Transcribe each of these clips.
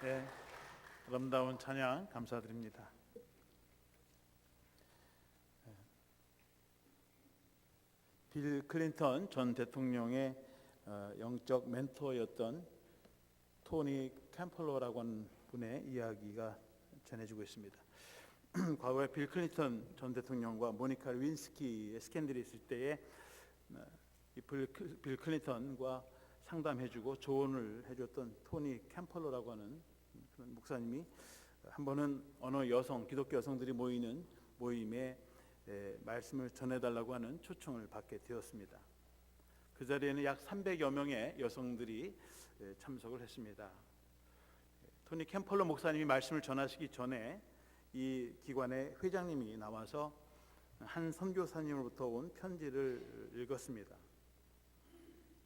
네, 아름다운 찬양 감사드립니다. 빌 클린턴 전 대통령의 영적 멘토였던 토니 캠플러라고 하는 분의 이야기가 전해지고 있습니다. 과거에 빌 클린턴 전 대통령과 모니카 루인스키의 스캔들이 있을 때에 빌 클린턴과 상담해주고 조언을 해줬던 토니 캠플러라고 하는 그런 목사님이 한 번은 어느 여성, 기독교 여성들이 모이는 모임에 말씀을 전해달라고 하는 초청을 받게 되었습니다. 그 자리에는 약 300여 명의 여성들이 참석을 했습니다. 토니 캠플러 목사님이 말씀을 전하시기 전에 이 기관의 회장님이 나와서 한 선교사님으로부터 온 편지를 읽었습니다.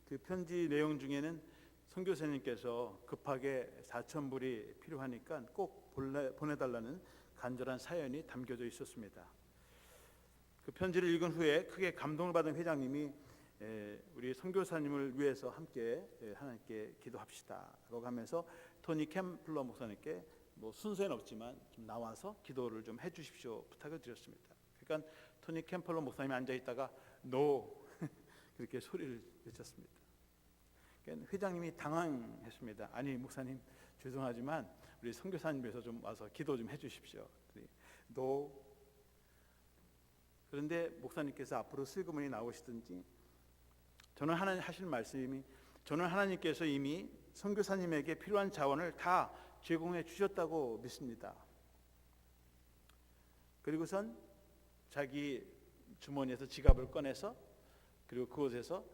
그 편지 내용 중에는 선교사님께서 급하게 4,000불이 필요하니까 꼭 보내달라는 간절한 사연이 담겨져 있었습니다. 그 편지를 읽은 후에 크게 감동을 받은 회장님이 우리 선교사님을 위해서 함께 하나님께 기도합시다라고 하면서 토니 캠플러 목사님께 뭐 순서는 없지만 좀 나와서 기도를 좀 해주십시오 부탁을 드렸습니다. 그러니까 토니 캠플러 목사님이 앉아 있다가 NO 그렇게 소리를 외쳤습니다. 그러니까 회장님이 당황했습니다. 아니 목사님 죄송하지만 우리 선교사님 위해서 좀 와서 기도 좀 해주십시오. NO. 그런데 목사님께서 앞으로 슬그머니 나오시든지 저는 하나님 하시는 말씀이 저는 하나님께서 이미 선교사님에게 필요한 자원을 다 제공해 주셨다고 믿습니다. 그리고선 자기 주머니에서 지갑을 꺼내서 그리고 그곳에서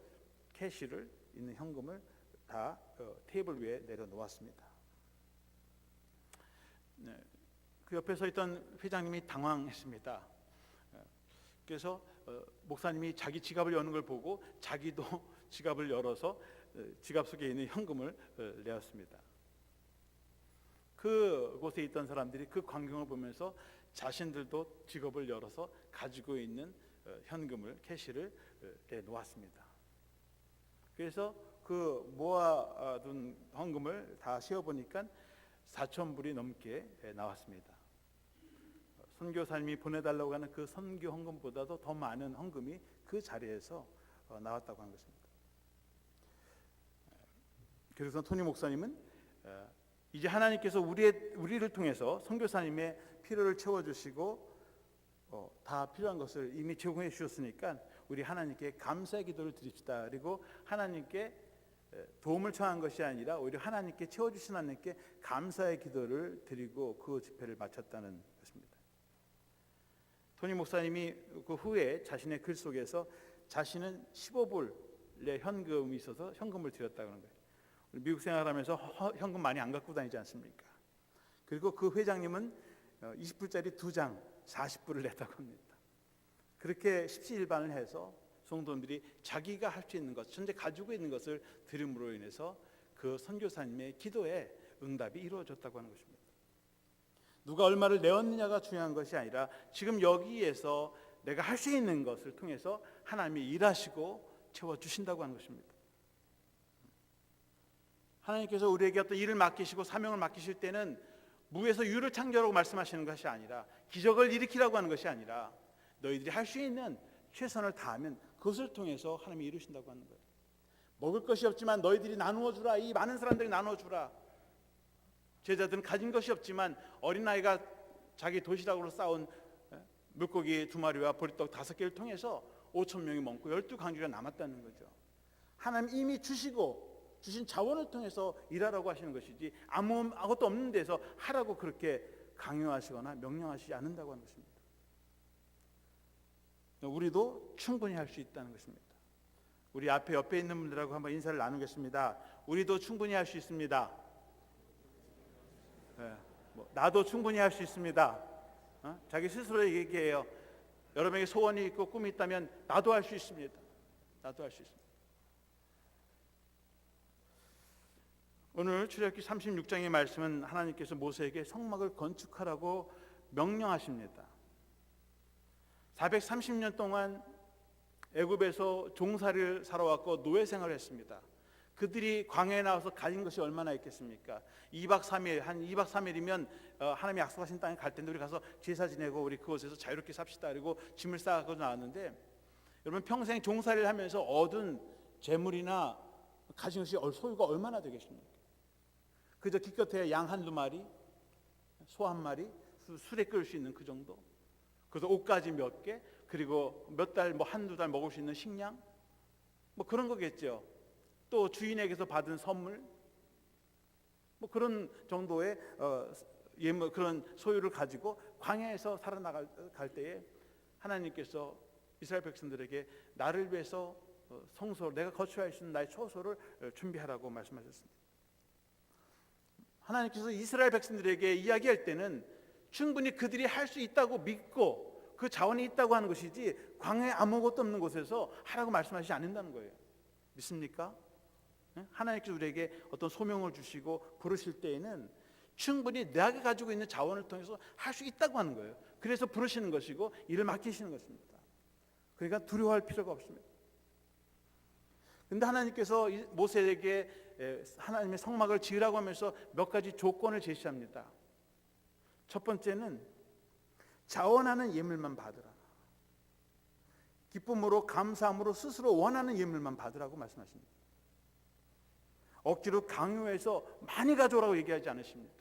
캐시를 있는 현금을 다 테이블 위에 내려놓았습니다. 그 옆에 서 있던 회장님이 당황했습니다. 그래서 목사님이 자기 지갑을 여는 걸 보고 자기도 지갑을 열어서 지갑 속에 있는 현금을 내었습니다. 그곳에 있던 사람들이 그 광경을 보면서 자신들도 지갑을 열어서 가지고 있는 현금을 캐시를 놓았습니다. 그래서 그 모아둔 헌금을 다 세어보니까 4,000불이 넘게 나왔습니다. 선교사님이 보내달라고 하는 그 선교 헌금보다도 더 많은 헌금이 그 자리에서 나왔다고 하는 것입니다. 그래서 토니 목사님은 이제 하나님께서 우리를 통해서 선교사님의 필요를 채워주시고 다 필요한 것을 이미 제공해 주셨으니까 우리 하나님께 감사의 기도를 드립시다. 그리고 하나님께 도움을 청한 것이 아니라 오히려 하나님께 채워주신 하나님께 감사의 기도를 드리고 그 집회를 마쳤다는 것입니다. 토니 목사님이 그 후에 자신의 글 속에서 자신은 15불의 현금이 있어서 현금을 드렸다고 하는 거예요. 미국 생활하면서 현금 많이 안 갖고 다니지 않습니까? 그리고 그 회장님은 20불짜리 2장 40불을 냈다고 합니다. 그렇게 십시일반을 해서 성도들이 자기가 할 수 있는 것, 현재 가지고 있는 것을 드림으로 인해서 그 선교사님의 기도에 응답이 이루어졌다고 하는 것입니다. 누가 얼마를 내었느냐가 중요한 것이 아니라 지금 여기에서 내가 할 수 있는 것을 통해서 하나님이 일하시고 채워주신다고 하는 것입니다. 하나님께서 우리에게 어떤 일을 맡기시고 사명을 맡기실 때는 무에서 유를 창조하라고 말씀하시는 것이 아니라 기적을 일으키라고 하는 것이 아니라 너희들이 할 수 있는 최선을 다하면 그것을 통해서 하나님이 이루신다고 하는 거예요. 먹을 것이 없지만 너희들이 나누어 주라. 이 많은 사람들이 나누어 주라. 제자들은 가진 것이 없지만 어린아이가 자기 도시락으로 싸온 물고기 2마리와 보리떡 5개를 통해서 5,000명이 먹고 12강주가 남았다는 거죠. 하나님 이미 주신 자원을 통해서 일하라고 하시는 것이지 아무것도 없는 데서 하라고 그렇게 강요하시거나 명령하시지 않는다고 하는 것입니다. 우리도 충분히 할 수 있다는 것입니다. 우리 옆에 있는 분들하고 한번 인사를 나누겠습니다. 우리도 충분히 할 수 있습니다. 나도 충분히 할 수 있습니다. 자기 스스로 얘기해요. 여러분에게 소원이 있고 꿈이 있다면 나도 할 수 있습니다. 나도 할 수 있습니다. 오늘 출애굽기 36장의 말씀은 하나님께서 모세에게 성막을 건축하라고 명령하십니다. 430년 동안 애굽에서 종살이를 살아왔고 노예 생활을 했습니다. 그들이 광야에 나와서 가진 것이 얼마나 있겠습니까? 2박 3일, 한 2박 3일이면 하나님이 약속하신 땅에 갈 텐데 우리 가서 제사 지내고 우리 그곳에서 자유롭게 삽시다. 그리고 짐을 싸고 나왔는데, 여러분 평생 종살이를 하면서 얻은 재물이나 가진 것이 소유가 얼마나 되겠습니까? 그저 기껏해야 양 한두 마리, 소 한 마리, 술에 끓일 수 있는 그 정도, 그래서 옷가지 몇 개, 그리고 몇 달, 한두 달 먹을 수 있는 식량, 그런 거겠죠. 또 주인에게서 받은 선물, 그런 정도의 예물, 그런 소유를 가지고 광야에서 살아나갈 때에 하나님께서 이스라엘 백성들에게 나를 위해서 성소, 내가 거처할 수 있는 나의 처소를 준비하라고 말씀하셨습니다. 하나님께서 이스라엘 백성들에게 이야기할 때는 충분히 그들이 할 수 있다고 믿고 그 자원이 있다고 하는 것이지, 광야에 아무것도 없는 곳에서 하라고 말씀하시지 않는다는 거예요. 믿습니까? 하나님께서 우리에게 어떤 소명을 주시고 부르실 때에는 충분히 내가 가지고 있는 자원을 통해서 할 수 있다고 하는 거예요. 그래서 부르시는 것이고 일을 맡기시는 것입니다. 그러니까 두려워할 필요가 없습니다. 그런데 하나님께서 모세에게 하나님의 성막을 지으라고 하면서 몇 가지 조건을 제시합니다. 첫 번째는 자원하는 예물만 받으라. 기쁨으로 감사함으로 스스로 원하는 예물만 받으라고 말씀하십니다. 억지로 강요해서 많이 가져오라고 얘기하지 않으십니다.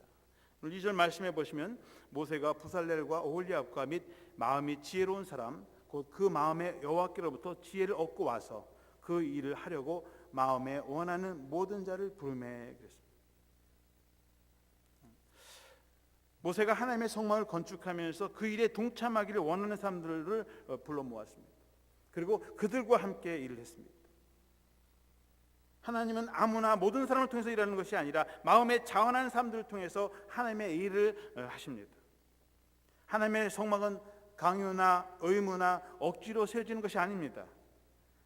2절 말씀해 보시면, 모세가 부살렐과 오홀리압과 및 마음이 지혜로운 사람 곧 그 마음에 여호와께로부터 지혜를 얻고 와서 그 일을 하려고 마음에 원하는 모든 자를 부르매 그랬습니다. 모세가 하나님의 성막을 건축하면서 그 일에 동참하기를 원하는 사람들을 불러 모았습니다. 그리고 그들과 함께 일을 했습니다. 하나님은 아무나 모든 사람을 통해서 일하는 것이 아니라 마음에 자원하는 사람들을 통해서 하나님의 일을 하십니다. 하나님의 성막은 강요나 의무나 억지로 세워지는 것이 아닙니다.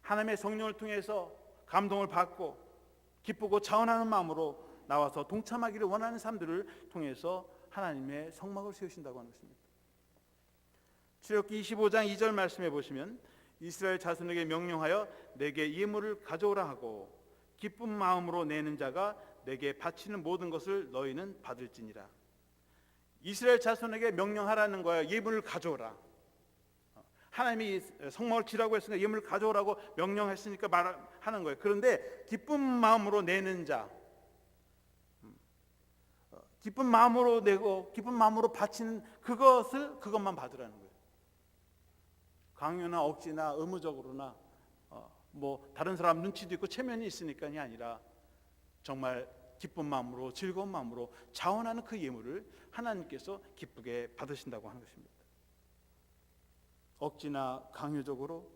하나님의 성령을 통해서 감동을 받고 기쁘고 자원하는 마음으로 나와서 동참하기를 원하는 사람들을 통해서 하나님의 성막을 세우신다고 하는 것입니다. 출애굽기 25장 2절 말씀해 보시면, 이스라엘 자손에게 명령하여 내게 예물을 가져오라 하고 기쁜 마음으로 내는 자가 내게 바치는 모든 것을 너희는 받을지니라. 이스라엘 자손에게 명령하라는 거예요. 예물을 가져오라. 하나님이 성막을 지라고 했으니까 예물을 가져오라고 명령했으니까 말하는 거예요. 그런데 기쁜 마음으로 내는 자, 기쁜 마음으로 내고 기쁜 마음으로 바치는 그것만 받으라는 거예요. 강요나 억지나 의무적으로나 다른 사람 눈치도 있고 체면이 있으니까이 아니라 정말 기쁜 마음으로, 즐거운 마음으로 자원하는 그 예물을 하나님께서 기쁘게 받으신다고 하는 것입니다. 억지나 강요적으로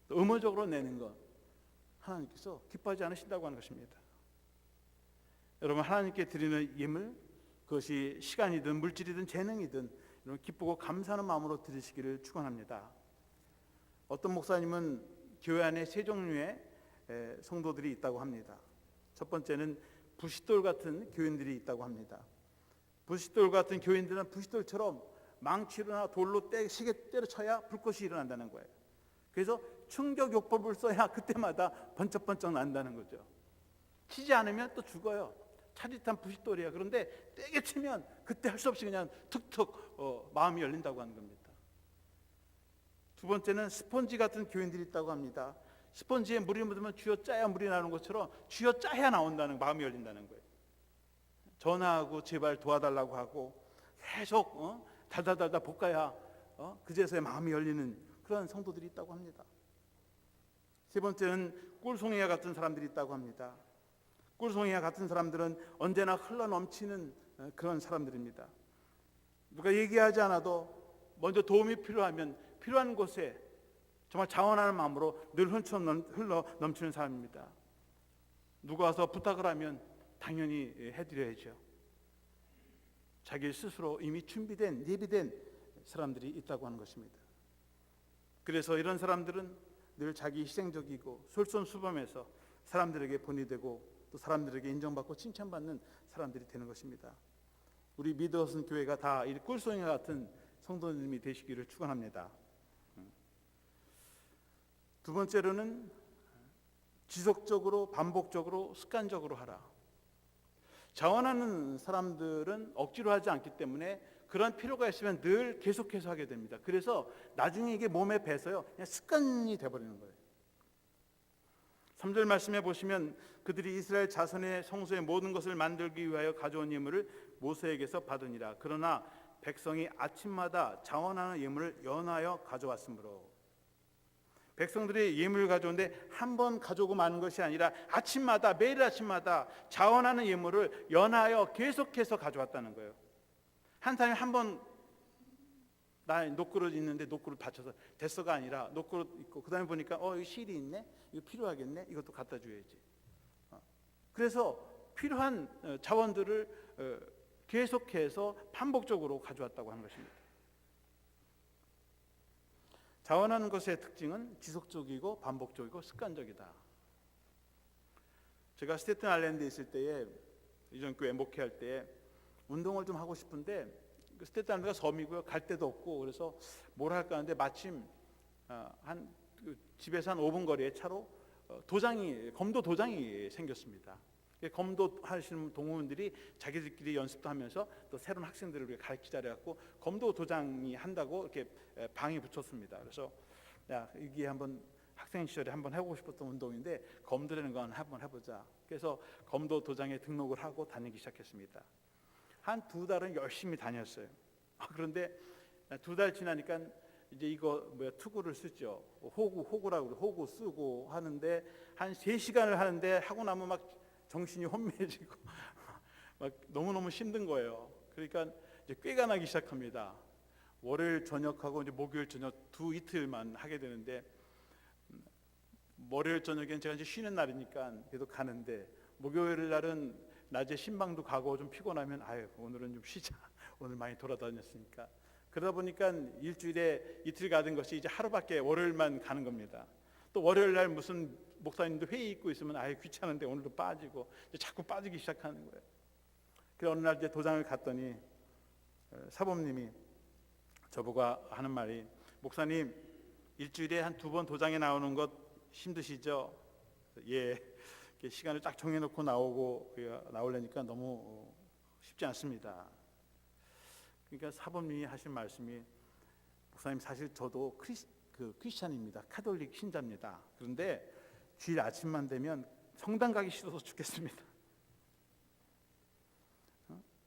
의무적으로 내는 것, 하나님께서 기뻐하지 않으신다고 하는 것입니다. 여러분, 하나님께 드리는 예물, 그것이 시간이든 물질이든 재능이든 기쁘고 감사하는 마음으로 드리시기를 축원합니다. 어떤 목사님은 교회 안에 세 종류의 성도들이 있다고 합니다. 첫 번째는 부싯돌 같은 교인들이 있다고 합니다. 부싯돌 같은 교인들은 부싯돌처럼 망치로나 돌로 시계 때려쳐야 불꽃이 일어난다는 거예요. 그래서 충격요법을 써야 그때마다 번쩍번쩍 난다는 거죠. 치지 않으면 또 죽어요. 차디탄 부싯돌이에요. 그런데 떼게 치면 그때 할 수 없이 그냥 툭툭 마음이 열린다고 하는 겁니다. 두 번째는 스펀지 같은 교인들이 있다고 합니다. 스펀지에 물이 묻으면 쥐어짜야 물이 나오는 것처럼 쥐어짜야 나온다는, 마음이 열린다는 거예요. 전화하고 제발 도와달라고 하고 계속 달달달달 볶아야 그제서야 마음이 열리는 그런 성도들이 있다고 합니다. 세 번째는 꿀송이와 같은 사람들이 있다고 합니다. 꿀송이와 같은 사람들은 언제나 흘러넘치는 그런 사람들입니다. 누가 얘기하지 않아도 먼저 도움이 필요하면 필요한 곳에 정말 자원하는 마음으로 늘 흘러 넘치는 사람입니다. 누가 와서 부탁을 하면 당연히 해드려야죠. 자기 스스로 이미 준비된, 예비된 사람들이 있다고 하는 것입니다. 그래서 이런 사람들은 늘 자기 희생적이고 솔선수범해서 사람들에게 본이 되고 또 사람들에게 인정받고 칭찬받는 사람들이 되는 것입니다. 우리 미드허슨 교회가 다 이 꿀송이 같은 성도님이 되시기를 축원합니다. 두 번째로는 지속적으로 반복적으로 습관적으로 하라. 자원하는 사람들은 억지로 하지 않기 때문에 그런 필요가 있으면 늘 계속해서 하게 됩니다. 그래서 나중에 이게 몸에 배서요 그냥 습관이 돼버리는 거예요. 3절 말씀에 보시면 그들이 이스라엘 자손의 성소의 모든 것을 만들기 위하여 가져온 예물을 모세에게서 받으니라. 그러나 백성이 아침마다 자원하는 예물을 연하여 가져왔으므로. 백성들이 예물을 가져오는데 한 번 가져오고 마는 것이 아니라 아침마다, 매일 아침마다 자원하는 예물을 연하여 계속해서 가져왔다는 거예요. 한 사람이 한 번 나 녹그릇 있는데 녹그릇 받쳐서 됐어가 아니라 녹그릇 있고 그 다음에 보니까 이거 실이 있네, 이거 필요하겠네, 이것도 갖다 줘야지. 그래서 필요한 자원들을 계속해서 반복적으로 가져왔다고 하는 것입니다. 자원하는 것의 특징은 지속적이고 반복적이고 습관적이다. 제가 스테튼 아일랜드에 있을 때에 이전 교회 목회할 때 운동을 좀 하고 싶은데 스테튼 아일랜드가 섬이고요, 갈 데도 없고 그래서 뭘 할까 하는데 마침 집에서 한 5분 거리의 차로 검도 도장이 생겼습니다. 검도 하시는 동호원들이 자기들끼리 연습도 하면서 또 새로운 학생들을 가르치자 그래갖고 검도 도장이 한다고 이렇게 방에 붙였습니다. 그래서 이게 한번 학생 시절에 한번 해보고 싶었던 운동인데 검도라는 건 한번 해보자. 그래서 검도 도장에 등록을 하고 다니기 시작했습니다. 한 2달은 열심히 다녔어요. 그런데 2달 지나니까 이제 이거 투구를 쓰죠. 호구라고 그래. 호구 쓰고 하는데 한 3시간을 하는데 하고 나면 막 정신이 혼미해지고 막 너무너무 힘든 거예요. 그러니까 이제 꾀가 나기 시작합니다. 월요일 저녁하고 이제 목요일 저녁 이틀만 하게 되는데 월요일 저녁엔 제가 이제 쉬는 날이니까 계속 가는데 목요일 날은 낮에 신방도 가고 좀 피곤하면 오늘은 좀 쉬자. 오늘 많이 돌아다녔으니까. 그러다 보니까 일주일에 이틀 가던 것이 이제 하루밖에 월요일만 가는 겁니다. 또 월요일 날 무슨 목사님도 회의 있고 있으면 귀찮은데 오늘도 빠지고 자꾸 빠지기 시작하는 거예요. 그래서 어느 날 이제 도장을 갔더니 사범님이 저보고 하는 말이 목사님 일주일에 한 2번 도장에 나오는 것 힘드시죠? 예. 시간을 딱 정해놓고 나오려니까 너무 쉽지 않습니다. 그러니까 사범님이 하신 말씀이 목사님 사실 저도 크리스찬입니다. 카톨릭 신자입니다. 그런데 주일 아침만 되면 성당 가기 싫어서 죽겠습니다.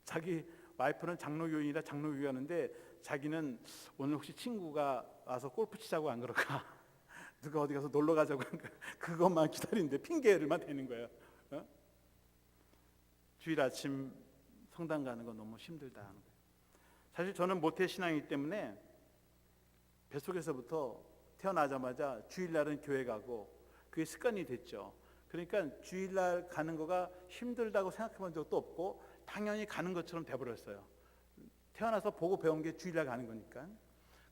자기 와이프는 장로교인이라 장로교회 하는데 자기는 오늘 혹시 친구가 와서 골프 치자고 안 그럴까? 누가 어디 가서 놀러 가자고 그것만 기다리는데 핑계를만 대는 거예요. 주일 아침 성당 가는 건 너무 힘들다 하는 거예요. 사실 저는 모태 신앙이기 때문에 뱃속에서부터 태어나자마자 주일날은 교회 가고 그게 습관이 됐죠. 그러니까 주일날 가는 거가 힘들다고 생각해 본 적도 없고 당연히 가는 것처럼 돼버렸어요. 태어나서 보고 배운 게 주일날 가는 거니까.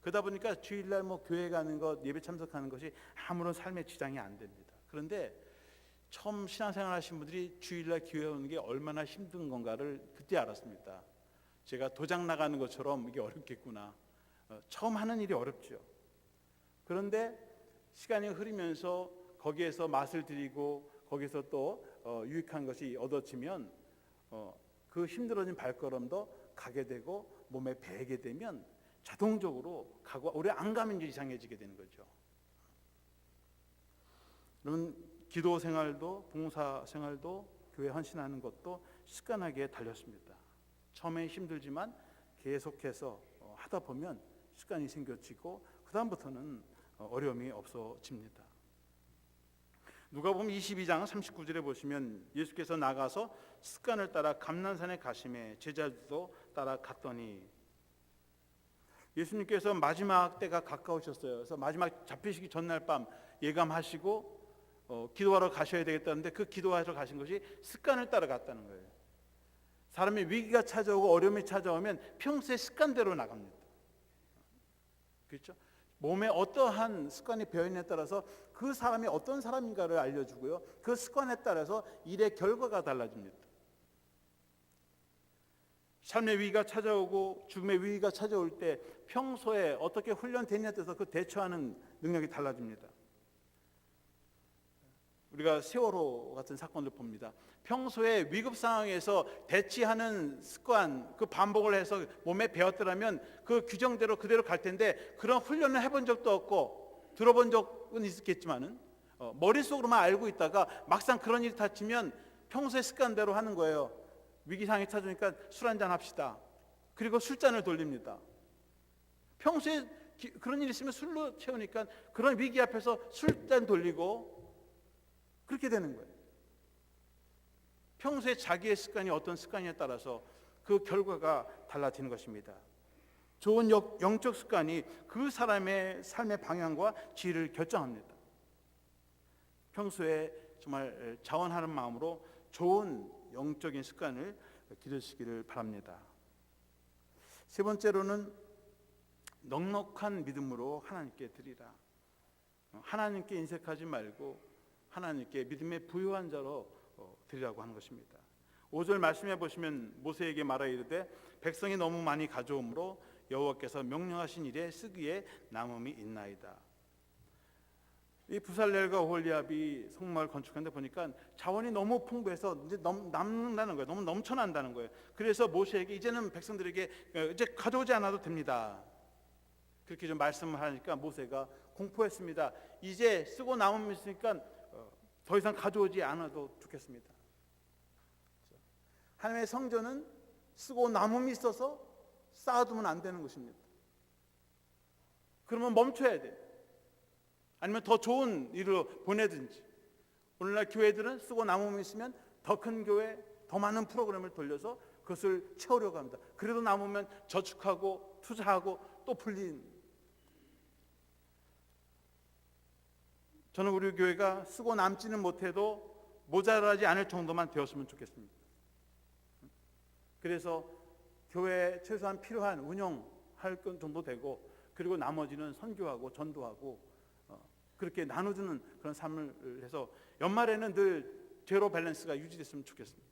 그러다 보니까 주일날 교회 가는 것, 예배 참석하는 것이 아무런 삶의 지장이 안 됩니다. 그런데 처음 신앙생활 하신 분들이 주일날 교회 오는 게 얼마나 힘든 건가를 그때 알았습니다. 제가 도장 나가는 것처럼 이게 어렵겠구나. 처음 하는 일이 어렵죠. 그런데 시간이 흐르면서 거기에서 맛을 들이고 거기서 또 유익한 것이 얻어지면 그 힘들어진 발걸음도 가게 되고 몸에 배게 되면 자동적으로 가고 오래 안 가면 이제 이상해지게 되는 거죠. 여러분 기도 생활도 봉사 생활도 교회 헌신하는 것도 습관하게 달렸습니다. 처음에 힘들지만 계속해서 하다 보면 습관이 생겨지고 그 다음부터는 어려움이 없어집니다. 누가복음 22장 39절에 보시면 예수께서 나가서 습관을 따라 감난산에 가심에 제자들도 따라갔더니 예수님께서 마지막 때가 가까우셨어요. 그래서 마지막 잡히시기 전날 밤 예감하시고 기도하러 가셔야 되겠다는데 그 기도하러 가신 것이 습관을 따라갔다는 거예요. 사람이 위기가 찾아오고 어려움이 찾아오면 평소의 습관대로 나갑니다. 그렇죠? 몸에 어떠한 습관이 배어있느냐에 따라서 그 사람이 어떤 사람인가를 알려주고요. 그 습관에 따라서 일의 결과가 달라집니다. 삶의 위기가 찾아오고 죽음의 위기가 찾아올 때 평소에 어떻게 훈련됐냐에 따라서 그 대처하는 능력이 달라집니다. 우리가 세월호 같은 사건을 봅니다. 평소에 위급 상황에서 대치하는 습관, 그 반복을 해서 몸에 배웠더라면 그 규정대로 그대로 갈 텐데, 그런 훈련을 해본 적도 없고 들어본 적은 있겠지만은 머릿속으로만 알고 있다가 막상 그런 일이 닥치면 평소의 습관대로 하는 거예요. 위기 상황이 찾으니까 술 한잔 합시다. 그리고 술잔을 돌립니다. 평소에 그런 일이 있으면 술로 채우니까 그런 위기 앞에서 술잔 돌리고 그렇게 되는 거예요. 평소에 자기의 습관이 어떤 습관이냐에 따라서 그 결과가 달라지는 것입니다. 좋은 영적 습관이 그 사람의 삶의 방향과 지혜를 결정합니다. 평소에 정말 자원하는 마음으로 좋은 영적인 습관을 기르시기를 바랍니다. 세 번째로는 넉넉한 믿음으로 하나님께 드리라. 하나님께 인색하지 말고 하나님께 믿음의 부유한 자로 드리라고 하는 것입니다. 5절 말씀해 보시면 모세에게 말하 이르되 백성이 너무 많이 가져오므로 여호와께서 명령하신 일에 쓰기에 남음이 있나이다. 이 부살렐과 오홀리압이 성막을 건축하는데 보니까 자원이 너무 풍부해서 이제 남는다는 거예요. 너무 넘쳐난다는 거예요. 그래서 모세에게 이제는 백성들에게 이제 가져오지 않아도 됩니다. 그렇게 좀 말씀을 하니까 모세가 공포했습니다. 이제 쓰고 남음 있으니까 더 이상 가져오지 않아도 좋겠습니다. 하나님의 성전은 쓰고 남음이 있어서 쌓아두면 안 되는 것입니다. 그러면 멈춰야 돼요. 아니면 더 좋은 일로 보내든지. 오늘날 교회들은 쓰고 남음이 있으면 더 큰 교회, 더 많은 프로그램을 돌려서 그것을 채우려고 합니다. 그래도 남으면 저축하고 투자하고 또 불린. 저는 우리 교회가 쓰고 남지는 못해도 모자라지 않을 정도만 되었으면 좋겠습니다. 그래서 교회에 최소한 필요한 운영할 건 정도 되고, 그리고 나머지는 선교하고 전도하고 그렇게 나눠주는 그런 삶을 해서 연말에는 늘 제로 밸런스가 유지됐으면 좋겠습니다.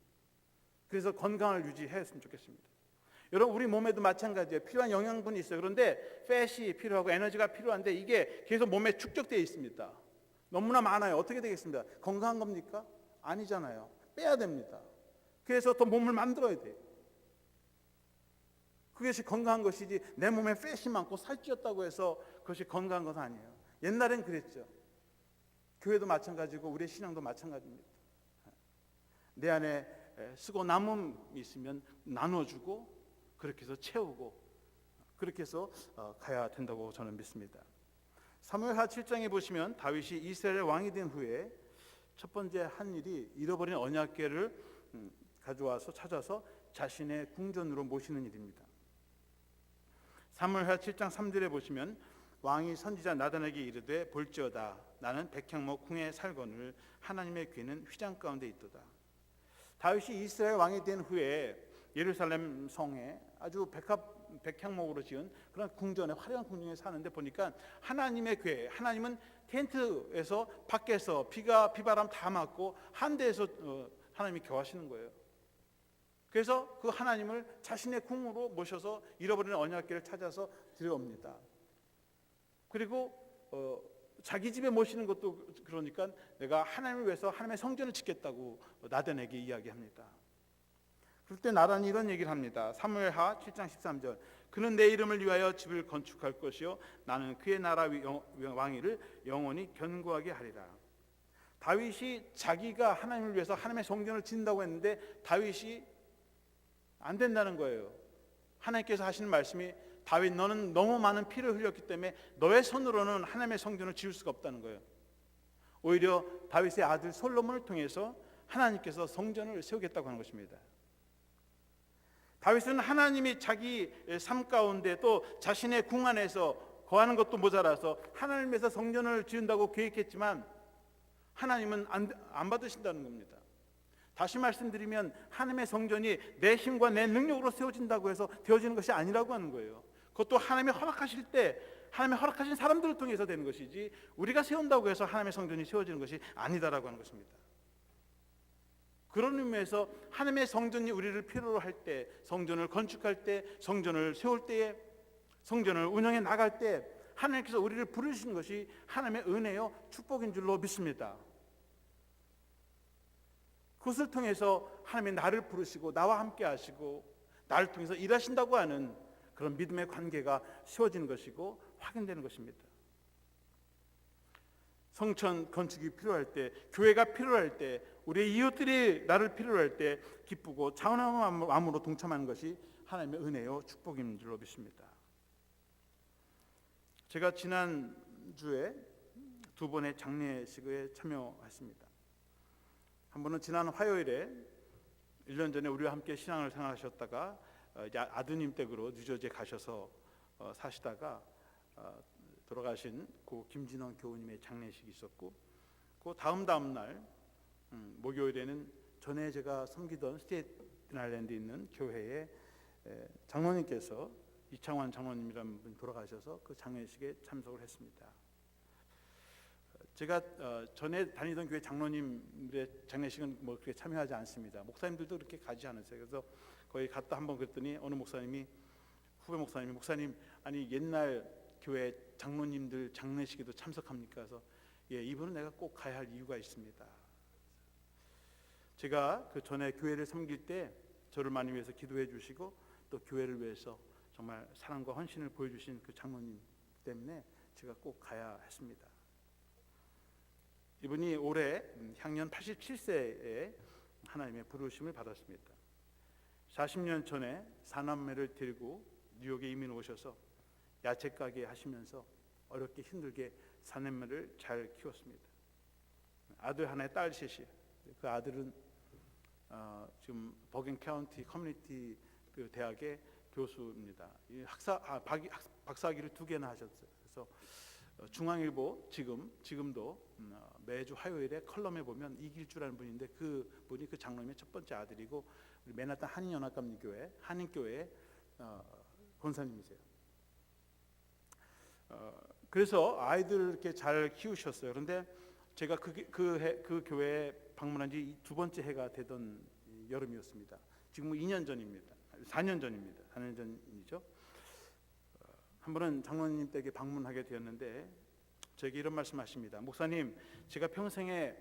그래서 건강을 유지했으면 좋겠습니다. 여러분, 우리 몸에도 마찬가지예요. 필요한 영양분이 있어요. 그런데 팻이 필요하고 에너지가 필요한데 이게 계속 몸에 축적되어 있습니다. 너무나 많아요. 어떻게 되겠습니까? 건강한 겁니까? 아니잖아요. 빼야 됩니다. 그래서 더 몸을 만들어야 돼요. 그것이 건강한 것이지, 내 몸에 팻이 많고 살찌었다고 해서 그것이 건강한 것은 아니에요. 옛날엔 그랬죠. 교회도 마찬가지고 우리의 신앙도 마찬가지입니다. 내 안에 쓰고 남음이 있으면 나눠주고 그렇게 해서 채우고 그렇게 해서 가야 된다고 저는 믿습니다. 사무엘하 7장에 보시면 다윗이 이스라엘 왕이 된 후에 첫 번째 한 일이 잃어버린 언약궤를 가져와서 찾아서 자신의 궁전으로 모시는 일입니다. 사무엘하 7장 3절에 보시면 왕이 선지자 나단에게 이르되 볼지어다 나는 백향목 궁에 살거늘 하나님의 궤는 휘장 가운데 있도다. 다윗이 이스라엘 왕이 된 후에 예루살렘 성에 아주 백향목으로 지은 그런 궁전에, 화려한 궁전에 사는데 보니까 하나님의 궤, 하나님은 텐트에서 밖에서 비바람 다 맞고 한 데에서 하나님이 거하시는 거예요. 그래서 그 하나님을 자신의 궁으로 모셔서 잃어버린 언약궤를 찾아서 들여옵니다. 그리고 자기 집에 모시는 것도 그러니까 내가 하나님을 위해서 하나님의 성전을 짓겠다고 나단에게 이야기합니다. 그럴 때 나단이 이런 얘기를 합니다. 사무엘하 7장 13절 그는 내 이름을 위하여 집을 건축할 것이요 나는 그의 나라 왕위를 영원히 견고하게 하리라. 다윗이 자기가 하나님을 위해서 하나님의 성전을 짓는다고 했는데 다윗이 안 된다는 거예요. 하나님께서 하시는 말씀이 다윗 너는 너무 많은 피를 흘렸기 때문에 너의 손으로는 하나님의 성전을 지을 수가 없다는 거예요. 오히려 다윗의 아들 솔로몬을 통해서 하나님께서 성전을 세우겠다고 하는 것입니다. 다윗은 하나님이 자기 삶 가운데 또 자신의 궁 안에서 거하는 것도 모자라서 하나님께서 성전을 지은다고 계획했지만 하나님은 안 받으신다는 겁니다. 다시 말씀드리면 하나님의 성전이 내 힘과 내 능력으로 세워진다고 해서 되어지는 것이 아니라고 하는 거예요. 그것도 하나님이 허락하실 때 하나님이 허락하신 사람들을 통해서 되는 것이지 우리가 세운다고 해서 하나님의 성전이 세워지는 것이 아니다라고 하는 것입니다. 그런 의미에서 하나님의 성전이 우리를 필요로 할 때, 성전을 건축할 때, 성전을 세울 때에, 성전을 운영해 나갈 때 하나님께서 우리를 부르시는 것이 하나님의 은혜요 축복인 줄로 믿습니다. 그것을 통해서 하나님이 나를 부르시고 나와 함께 하시고 나를 통해서 일하신다고 하는 그런 믿음의 관계가 세워지는 것이고 확인되는 것입니다. 성전 건축이 필요할 때, 교회가 필요할 때, 우리의 이웃들이 나를 필요로 할 때 기쁘고 자원한 마음으로 동참하는 것이 하나님의 은혜요 축복인 줄로 믿습니다. 제가 지난주에 두 번의 장례식에 참여했습니다. 한 번은 지난 화요일에 1년 전에 우리와 함께 신앙을 생활하셨다가 이제 아드님 댁으로 뉴저지에 가셔서 사시다가 돌아가신 고 김진원 교우님의 장례식이 있었고, 그 다음 날 목요일에는 전에 제가 섬기던 스테이튼 아일랜드에 있는 교회에 장로님께서 이창환 장로님이라는 분이 돌아가셔서 그 장례식에 참석을 했습니다. 제가 전에 다니던 교회 장로님의 장례식은 뭐 그렇게 참여하지 않습니다. 목사님들도 그렇게 가지 않으세요. 그래서 거기 갔다 한번 그랬더니 어느 목사님이, 후배 목사님이, 목사님 아니 옛날 교회 장로님들 장례식에도 참석합니까? 그래서 예, 이분은 내가 꼭 가야 할 이유가 있습니다. 제가 그 전에 교회를 섬길 때 저를 많이 위해서 기도해 주시고 또 교회를 위해서 정말 사랑과 헌신을 보여주신 그 장로님 때문에 제가 꼭 가야 했습니다. 이분이 올해 향년 87세에 하나님의 부르심을 받았습니다. 40년 전에 사남매를 데리고 뉴욕에 이민 오셔서 야채 가게 하시면서 어렵게 힘들게 사남매를 잘 키웠습니다. 아들 하나에 딸 셋이. 그 아들은 지금 버긴 카운티 커뮤니티 그 대학의 교수입니다. 박사학위를 2개나 하셨어요. 그래서 중앙일보 지금도 매주 화요일에 컬럼에 보면 이길주라는 분인데 그 분이 그 장로님의 첫 번째 아들이고 우리 맨하탄 한인연합감리교회 한인교회 권사님이세요. 그래서 아이들 이렇게 잘 키우셨어요. 그런데 제가 그 교회에 방문한 지 2번째 해가 되던 여름이었습니다. 지금 2년 전입니다. 4년 전입니다. 4년 전이죠. 한 번은 장로님 댁에 방문하게 되었는데 저에게 이런 말씀하십니다. 목사님, 제가 평생에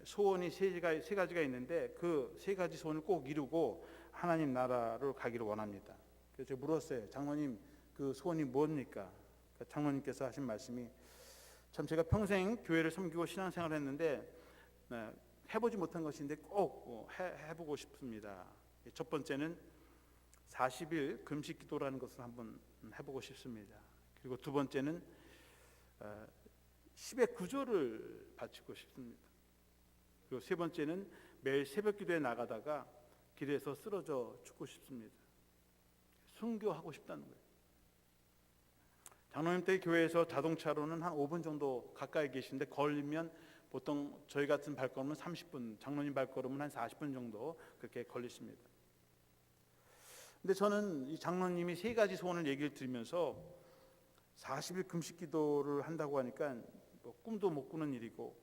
소원이 세 가지가 있는데 그 3가지 소원을 꼭 이루고 하나님 나라로 가기를 원합니다. 그래서 제가 물었어요. 장로님, 그 소원이 뭡니까? 장로님께서 하신 말씀이 참 제가 평생 교회를 섬기고 신앙생활을 했는데 해보지 못한 것인데 꼭 해보고 싶습니다. 첫 번째는 40일 금식 기도라는 것을 한번 해보고 싶습니다. 그리고 두 번째는 10의 구조를 바치고 싶습니다. 그리고 세 번째는 매일 새벽 기도에 나가다가 길에서 쓰러져 죽고 싶습니다. 순교하고 싶다는 거예요. 장로님 때 교회에서 자동차로는 한 5분 정도 가까이 계신데 걸리면 보통 저희 같은 발걸음은 30분, 장로님 발걸음은 한 40분 정도 그렇게 걸리십니다. 근데 저는 이 장로님이 3가지 소원을 얘기를 드리면서 40일 금식 기도를 한다고 하니까 뭐 꿈도 못 꾸는 일이고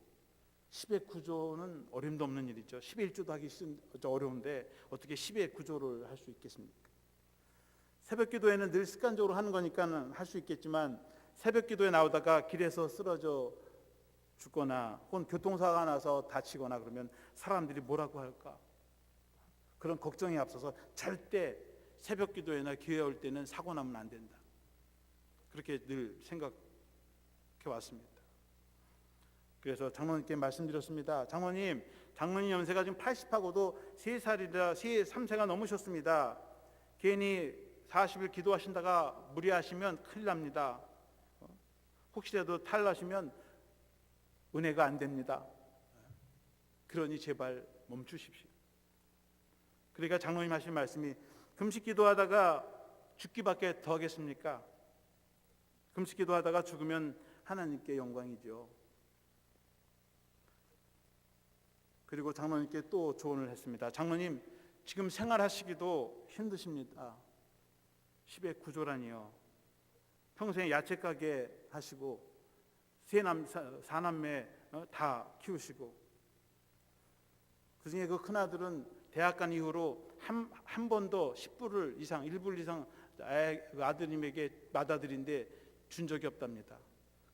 10의 구조는 어림도 없는 일이죠. 10의 1조도 하기 어려운데 어떻게 10의 구조를 할 수 있겠습니까? 새벽 기도에는 늘 습관적으로 하는 거니까 할 수 있겠지만 새벽 기도에 나오다가 길에서 쓰러져 죽거나 혹은 교통사고가 나서 다치거나 그러면 사람들이 뭐라고 할까? 그런 걱정이 앞서서 절대 새벽 기도회나 기회 올 때는 사고 나면 안 된다. 그렇게 늘 생각해 왔습니다. 그래서 장로님께 말씀드렸습니다. 장로님 연세가 지금 80하고도 3살이라 3세가 넘으셨습니다. 괜히 40일 기도하신다가 무리하시면 큰일 납니다. 혹시라도 탈나시면 은혜가 안 됩니다. 그러니 제발 멈추십시오. 그러니까 장로님 하신 말씀이 금식 기도하다가 죽기밖에 더 하겠습니까? 금식 기도하다가 죽으면 하나님께 영광이죠. 그리고 장로님께 또 조언을 했습니다. 장로님, 지금 생활하시기도 힘드십니다. 10의 구조라니요. 평생 야채 가게 하시고 사남매 다 키우시고 그중에 그 큰아들은 대학 간 이후로 한 번도 10불 이상 1불 이상 아드님에게 맏아들인데 준 적이 없답니다.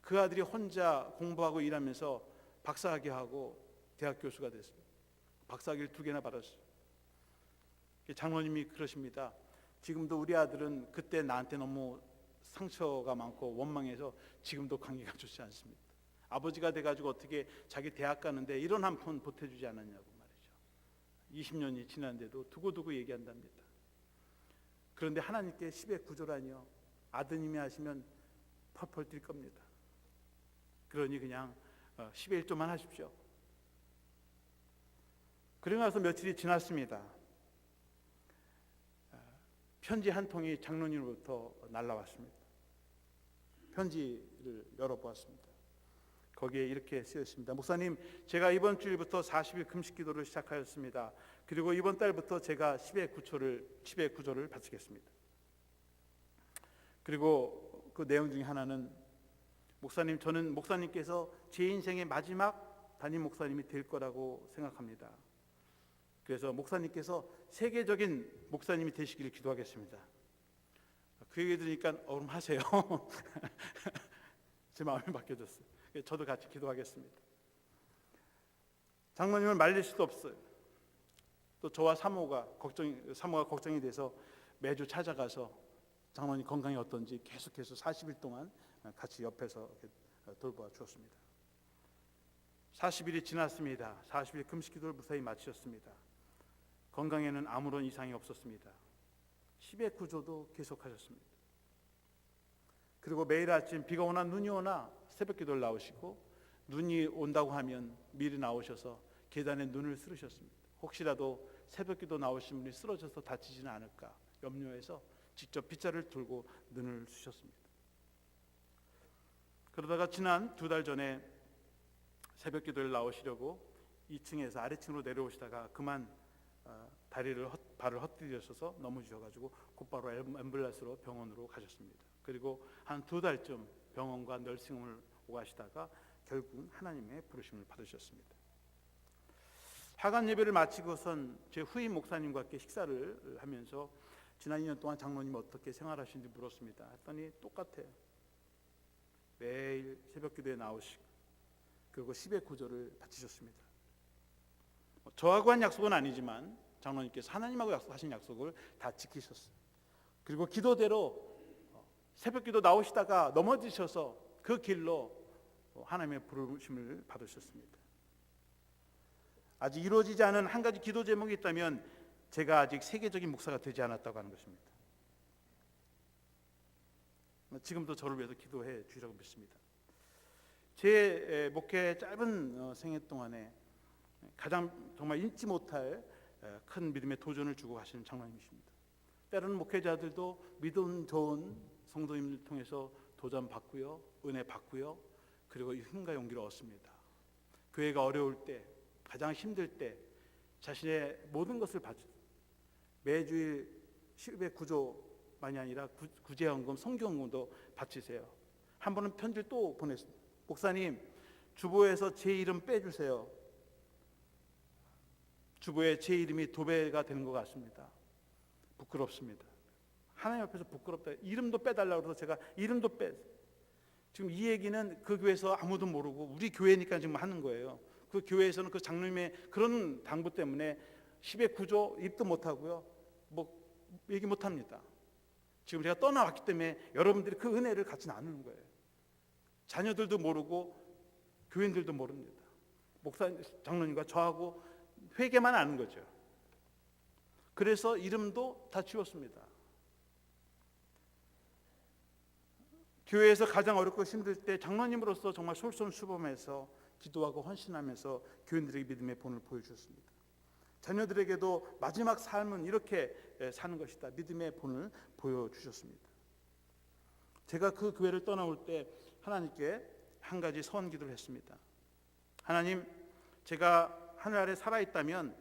그 아들이 혼자 공부하고 일하면서 박사학위 하고 대학 교수가 됐습니다. 박사학위를 2개나 받았어요. 장로님이 그러십니다. 지금도 우리 아들은 그때 나한테 너무 상처가 많고 원망해서 지금도 관계가 좋지 않습니다. 아버지가 돼가지고 어떻게 자기 대학 가는데 이런 한 푼 보태주지 않았냐고 말이죠. 20년이 지났는데도 두고두고 얘기한답니다. 그런데 하나님께 10의 구조라니요, 아드님이 하시면 펄펄 뛸 겁니다. 그러니 그냥 10의 1조만 하십시오. 그러고 나서 며칠이 지났습니다. 편지 한 통이 장로님으로부터 날라왔습니다. 편지를 열어보았습니다. 거기에 이렇게 쓰였습니다. 목사님, 제가 이번 주일부터 40일 금식 기도를 시작하였습니다. 그리고 이번 달부터 제가 10의 구조를 바치겠습니다. 그리고 그 내용 중에 하나는, 목사님, 저는 목사님께서 제 인생의 마지막 담임 목사님이 될 거라고 생각합니다. 그래서 목사님께서 세계적인 목사님이 되시기를 기도하겠습니다. 그 얘기 들으니까 그럼 하세요. 제 마음이 바뀌어졌어요. 저도 같이 기도하겠습니다. 장로님을 말릴 수도 없어요. 또 저와 사모가 걱정이 돼서 매주 찾아가서 장로님 건강이 어떤지 계속해서 40일 동안 같이 옆에서 돌봐 주었습니다. 40일이 지났습니다. 40일 금식 기도를 무사히 마치셨습니다. 건강에는 아무런 이상이 없었습니다. 10의 구조도 계속하셨습니다. 그리고 매일 아침 비가 오나 눈이 오나 새벽 기도를 나오시고, 눈이 온다고 하면 미리 나오셔서 계단에 눈을 쓰르셨습니다. 혹시라도 새벽 기도 나오신 분이 쓰러져서 다치지는 않을까 염려해서 직접 빗자루를 들고 눈을 쓰셨습니다. 그러다가 지난 2달 전에 새벽 기도를 나오시려고 2층에서 아래층으로 내려오시다가 그만 발을 헛디디셔서 넘어지셔가지고 곧바로 앰뷸런스로 병원으로 가셨습니다. 그리고 한 2달쯤 병원과 널싱홈을 오가시다가 결국 하나님의 부르심을 받으셨습니다. 하간 예배를 마치고선 제 후임 목사님과 함께 식사를 하면서 지난 2년 동안 장로님이 어떻게 생활하시는지 물었습니다. 했더니 똑같아요. 매일 새벽 기도에 나오시고, 그리고 10의 구조를 바치셨습니다. 저하고 한 약속은 아니지만 장로님께서 하나님하고 하신 약속을 다 지키셨어요. 그리고 기도대로 새벽 기도 나오시다가 넘어지셔서 그 길로 하나님의 부르심을 받으셨습니다. 아직 이루어지지 않은 한 가지 기도 제목이 있다면 제가 아직 세계적인 목사가 되지 않았다고 하는 것입니다. 지금도 저를 위해서 기도해 주시라고 믿습니다. 제 목회 짧은 생애 동안에 가장 정말 잊지 못할 큰 믿음의 도전을 주고 가시는 장로님이십니다. 때로는 목회자들도 믿음 좋은 성도님을 통해서 도전 받고요, 은혜 받고요, 그리고 힘과 용기를 얻습니다. 교회가 어려울 때, 가장 힘들 때 자신의 모든 것을 바쳐 매주일 10의 구조만이 아니라 구제헌금, 성교헌금도 바치세요. 한 번은 편지를 또 보냈습니다. 목사님, 주보에서 제 이름 빼주세요. 주보에 제 이름이 도배가 되는 것 같습니다. 부끄럽습니다. 하나님 앞에서 부끄럽다. 이름도 빼달라고 해서 제가 이름도 지금 이 얘기는 그 교회에서 아무도 모르고 우리 교회니까 지금 하는 거예요. 그 교회에서는 그 장로님의 그런 당부 때문에 10의 구조 입도 못하고요, 얘기 못합니다. 지금 제가 떠나왔기 때문에 여러분들이 그 은혜를 같이 나누는 거예요. 자녀들도 모르고 교인들도 모릅니다. 목사님, 장로님과 저하고 회개만 아는 거죠. 그래서 이름도 다 지웠습니다. 교회에서 가장 어렵고 힘들 때 장로님으로서 정말 솔선수범해서 기도하고 헌신하면서 교인들에게 믿음의 본을 보여주셨습니다. 자녀들에게도 마지막 삶은 이렇게 사는 것이다, 믿음의 본을 보여주셨습니다. 제가 그 교회를 떠나올 때 하나님께 한 가지 서원 기도를 했습니다. 하나님, 제가 하늘 아래 살아있다면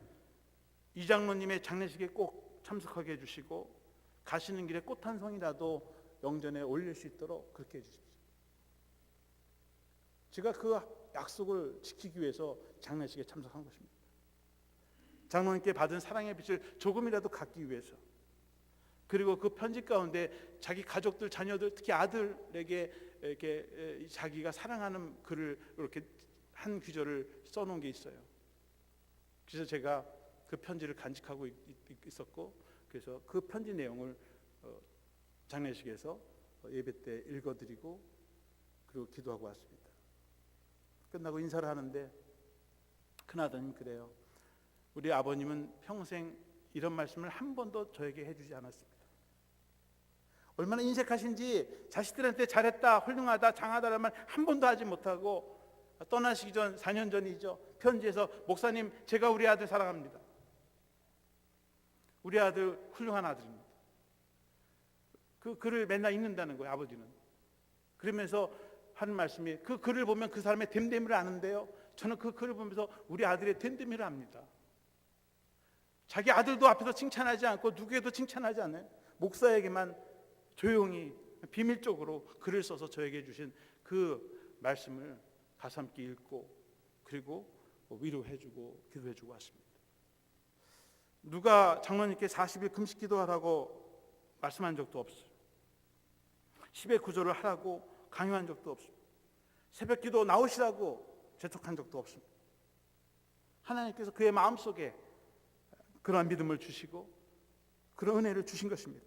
이 장로님의 장례식에 꼭 참석하게 해주시고 가시는 길에 꽃 한 송이라도 영전에 올릴 수 있도록 그렇게 해주십시오. 제가 그 약속을 지키기 위해서 장례식에 참석한 것입니다. 장로님께 받은 사랑의 빛을 조금이라도 갖기 위해서, 그리고 그 편지 가운데 자기 가족들, 자녀들, 특히 아들에게 이렇게 자기가 사랑하는 글을 이렇게 한 구절을 써놓은 게 있어요. 그래서 제가 그 편지를 간직하고 있었고, 그래서 그 편지 내용을 장례식에서 예배 때 읽어드리고 그리고 기도하고 왔습니다. 끝나고 인사를 하는데 큰아드님 그래요. 우리 아버님은 평생 이런 말씀을 한 번도 저에게 해주지 않았습니다. 얼마나 인색하신지 자식들한테 잘했다, 훌륭하다, 장하다라는 말 한 번도 하지 못하고 떠나시기 전 4년 전이죠. 편지에서 목사님 제가 우리 아들 사랑합니다. 우리 아들 훌륭한 아들입니다. 그 글을 맨날 읽는다는 거예요, 아버지는. 그러면서 하는 말씀이 그 글을 보면 그 사람의 됨됨이를 아는데요. 저는 그 글을 보면서 우리 아들의 됨됨이를 압니다. 자기 아들도 앞에서 칭찬하지 않고 누구에도 칭찬하지 않아요. 목사에게만 조용히 비밀적으로 글을 써서 저에게 주신 그 말씀을 가슴 함께 읽고 그리고 위로해주고 기도해주고 왔습니다. 누가 장로님께 40일 금식 기도하라고 말씀한 적도 없어요. 10의 구조를 하라고 강요한 적도 없습니다. 새벽 기도 나오시라고 재촉한 적도 없습니다. 하나님께서 그의 마음속에 그러한 믿음을 주시고 그런 은혜를 주신 것입니다.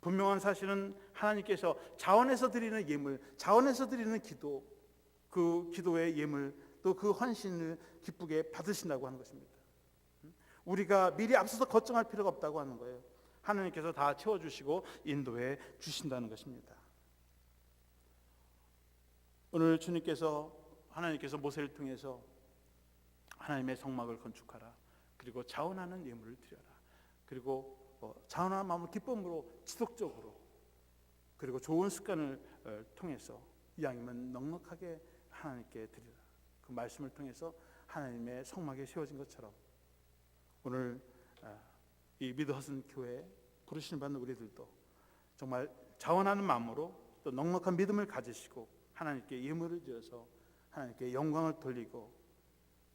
분명한 사실은 하나님께서 자원해서 드리는 예물, 자원해서 드리는 기도, 그 기도의 예물 또 그 헌신을 기쁘게 받으신다고 하는 것입니다. 우리가 미리 앞서서 걱정할 필요가 없다고 하는 거예요. 하나님께서 다 채워주시고 인도해 주신다는 것입니다. 오늘 주님께서 하나님께서 모세를 통해서 하나님의 성막을 건축하라, 그리고 자원하는 예물을 드려라, 그리고 자원하는 마음을 기쁨으로 지속적으로 그리고 좋은 습관을 통해서 이왕이면 넉넉하게 하나님께 드리라, 그 말씀을 통해서 하나님의 성막에 세워진 것처럼 오늘 이 미드허슨 교회 부르심을 받는 우리들도 정말 자원하는 마음으로 또 넉넉한 믿음을 가지시고 하나님께 예물을 드려서 하나님께 영광을 돌리고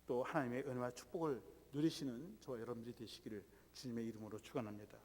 또 하나님의 은혜와 축복을 누리시는 저와 여러분들이 되시기를 주님의 이름으로 축원합니다.